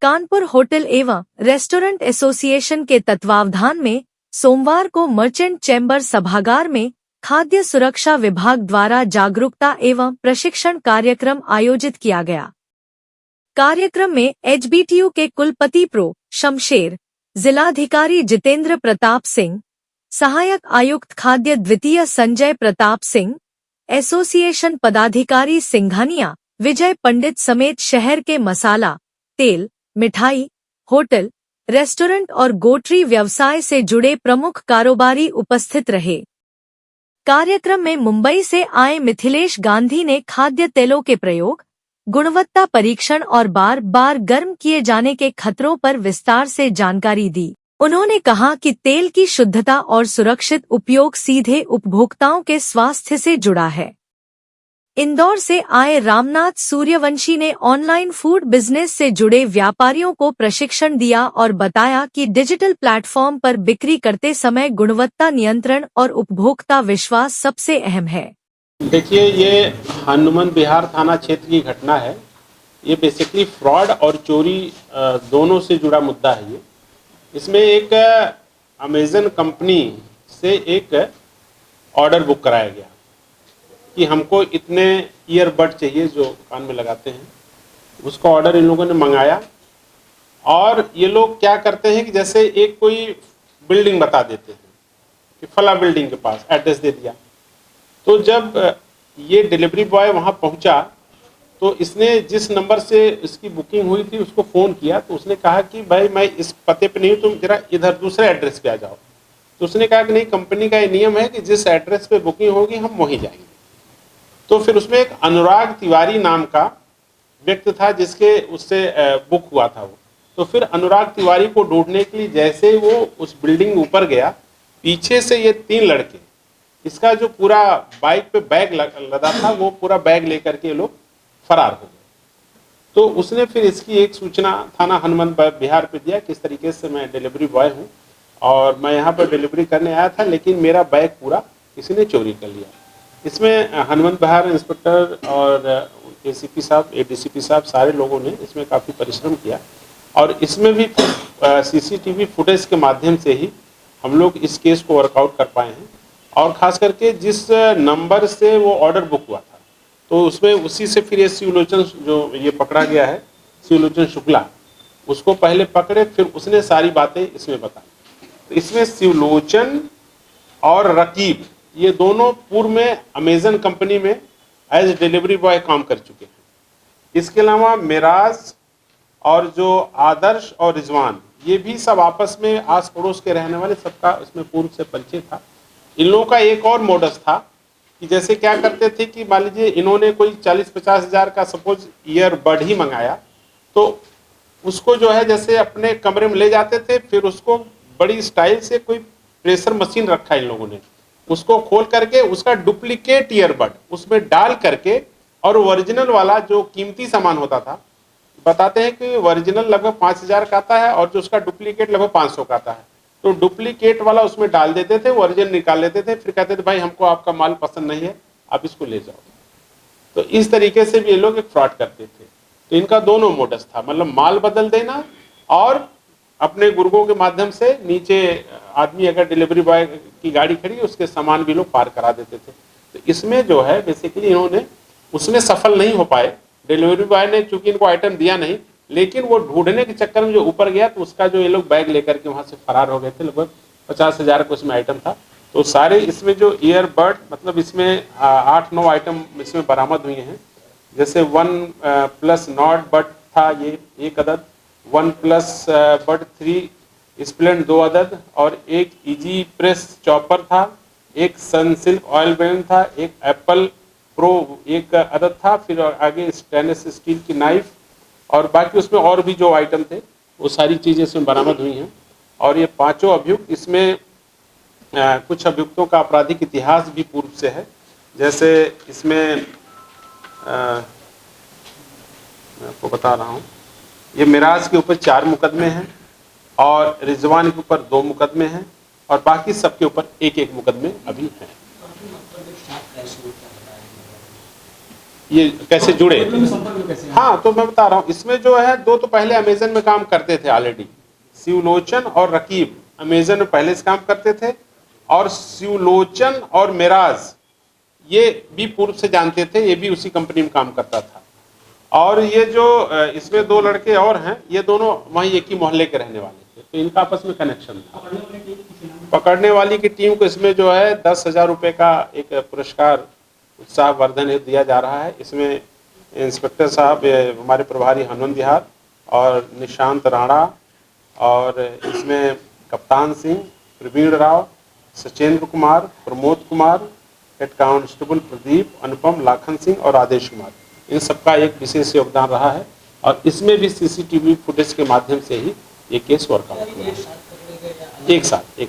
Kanpur hotel एवं restaurant association के तत्वावधान में सोमवार को मर्चेंट चैम्बर सभागार में खाद्य सुरक्षा विभाग द्वारा जागरूकता एवं प्रशिक्षण कार्यक्रम आयोजित किया गया। कार्यक्रम में एचबीटीयू के कुलपति प्रो. शमशेर, जिलाधिकारी जितेंद्र प्रताप सिंह, सहायक आयुक्त खाद्य द्वितीय संजय प्रताप सिंह, एसोसिएशन पदाधिकारी सिंघानिया विजय पंडित समेत शहर के मसाला, तेल, मिठाई, होटल, रेस्टोरेंट और गोट्री व्यवसाय से जुड़े प्रमुख कारोबारी उपस्थित रहे। कार्यक्रम में मुंबई से आए मिथिलेश गांधी ने खाद्य तेलों के प्रयोग, गुणवत्ता परीक्षण और बार बार गर्म किए जाने के खतरों पर विस्तार से जानकारी दी। उन्होंने कहा कि तेल की शुद्धता और सुरक्षित उपयोग सीधे उपभोक्ताओं के स्वास्थ्य से जुड़ा है। इंदौर से आए रामनाथ सूर्यवंशी ने ऑनलाइन फूड बिजनेस से जुड़े व्यापारियों को प्रशिक्षण दिया और बताया कि डिजिटल प्लेटफॉर्म पर बिक्री करते समय गुणवत्ता नियंत्रण और उपभोक्ता विश्वास सबसे अहम है। देखिए, ये हनुमान विहार थाना क्षेत्र की घटना है। ये बेसिकली फ्रॉड और चोरी दोनों से जुड़ा मुद्दा है। इसमें एक अमेज़न कंपनी से एक ऑर्डर बुक कराया गया कि हमको इतने ईयरबड चाहिए जो कान में लगाते हैं। उसका ऑर्डर इन लोगों ने मंगाया और ये लोग क्या करते हैं कि जैसे एक कोई बिल्डिंग बता देते हैं कि फला बिल्डिंग के पास एड्रेस दे दिया। तो जब ये डिलीवरी बॉय वहाँ पहुँचा तो इसने जिस नंबर से इसकी बुकिंग हुई थी उसको फ़ोन किया। तो उसने कहा कि भाई मैं इस पते पे नहीं हूँ, तुम जरा इधर दूसरे एड्रेस पे आ जाओ। तो उसने कहा कि नहीं, कंपनी का ये नियम है कि जिस एड्रेस पे बुकिंग होगी हम वहीं जाएंगे। तो फिर उसमें एक अनुराग तिवारी नाम का व्यक्ति था जिसके उससे बुक हुआ था वो। तो फिर अनुराग तिवारी को ढूंढने के लिए जैसे वो उस बिल्डिंग ऊपर गया, पीछे से ये 3 लड़के, इसका जो पूरा बाइक पे बैग लदा था वो पूरा बैग लेकर के लोग फरार हो गए। तो उसने फिर इसकी एक सूचना थाना हनुमान विहार पे दिया कि इस तरीके से मैं डिलीवरी बॉय हूँ और मैं यहाँ पर डिलीवरी करने आया था, लेकिन मेरा बैग पूरा किसी ने चोरी कर लिया। इसमें हनुमान विहार इंस्पेक्टर और एसीपी साहब, एडीसीपी साहब, सारे लोगों ने इसमें काफ़ी परिश्रम किया और इसमें भी सीसीटीवी फुटेज के माध्यम से ही हम लोग इस केस को वर्कआउट कर पाए हैं। और ख़ास करके जिस नंबर से वो ऑर्डर बुक हुआ था तो उसमें उसी से फिर ये शिवलोचन जो ये पकड़ा गया है, शिवलोचन शुक्ला, उसको पहले पकड़े, फिर उसने सारी बातें इसमें बताई। तो इसमें शिवलोचन और रकीब ये दोनों पूर्व में अमेज़न कंपनी में एज डिलीवरी बॉय काम कर चुके हैं। इसके अलावा मिराज और जो आदर्श और रिजवान, ये भी सब आपस में आस पड़ोस के रहने वाले, सबका इसमें पूर्व से परिचय था। इन लोगों का एक और मोडस था कि जैसे क्या करते थे कि मान लीजिए इन्होंने कोई 40-50 हज़ार का सपोज ईयरबड ही मंगाया, तो उसको जो है जैसे अपने कमरे में ले जाते थे, फिर उसको बड़ी स्टाइल से कोई प्रेशर मशीन रखा इन लोगों ने, उसको खोल करके उसका डुप्लीकेट ईयरबड उसमें डाल करके और ओरिजिनल वाला जो कीमती सामान होता था, बताते हैं कि ओरिजिनल लगभग 5,000 का आता है और जो उसका डुप्लीकेट लगभग 500 का आता है। तो डुप्लीकेट वाला उसमें डाल देते थे, ओरिजिनल निकाल लेते थे, फिर कहते थे भाई हमको आपका माल पसंद नहीं है, आप इसको ले जाओ। तो इस तरीके से भी ये लोग एक फ्रॉड करते थे। तो इनका दोनों मोडस था, मतलब माल बदल देना और अपने गुर्गों के माध्यम से नीचे आदमी अगर डिलीवरी बॉय की गाड़ी खड़ी है उसके सामान भी लोग पार करा देते थे। तो इसमें जो है बेसिकली इन्होंने उसमें सफल नहीं हो पाए। डिलीवरी बॉय ने चूंकि इनको आइटम दिया नहीं, लेकिन वो ढूंढने के चक्कर में जो ऊपर गया तो उसका जो ये लोग बैग लेकर के वहां से फरार हो गए थे। लगभग 50,000 का उसमें आइटम था। तो सारे इसमें जो ईयरबड, मतलब इसमें 8-9 आइटम इसमें बरामद हुए हैं। जैसे 1+ नॉट बड था ये एक अदद, 1+ बड 3 स्प्लेंड 2 अदद और एक इजी प्रेस चॉपर था, एक सनसिल्क ऑयल बैन था, एक एप्पल प्रो एक अदद था, फिर आगे स्टेनलेस स्टील की नाइफ और बाकी उसमें और भी जो आइटम थे वो सारी चीज़ें इसमें बरामद हुई हैं। और ये 5 अभियुक्त, इसमें कुछ अभियुक्तों का आपराधिक इतिहास भी पूर्व से है। जैसे इसमें मैं आपको बता रहा हूँ, ये मिराज के ऊपर 4 मुकदमे हैं और रिजवान के ऊपर 2 मुकदमे हैं और बाकी सबके ऊपर 1-1 मुकदमे अभी हैं। ये कैसे जुड़े। संपर्क में कैसे? हाँ, तो मैं बता रहा हूँ, इसमें जो है दो तो पहले अमेजन में काम करते थे ऑलरेडी, शिवलोचन और रकीब अमेजन में पहले से काम करते थे, और शिवलोचन और मिराज ये भी पूर्व से जानते थे, ये भी उसी कंपनी में काम करता था। और ये जो इसमें दो लड़के और हैं, ये दोनों वहीं एक ही मोहल्ले के रहने वाले थे, तो इनका आपस में कनेक्शन था। पकड़ने वाली की टीम को इसमें जो है 10,000 रुपये का एक पुरस्कार उत्साहवर्धन हेतु दिया जा रहा है। इसमें इंस्पेक्टर साहब हमारे प्रभारी हनुमान बिहार और निशांत राणा, और इसमें कप्तान सिंह, प्रवीण राव, सचेंद्र कुमार, प्रमोद कुमार, हेड कांस्टेबल प्रदीप, अनुपम, लाखन सिंह और आदेश कुमार, इन सबका एक विशेष योगदान रहा है। और इसमें भी सीसीटीवी फुटेज के माध्यम से ही ये केस वर्कआउट हुआ। एक साथ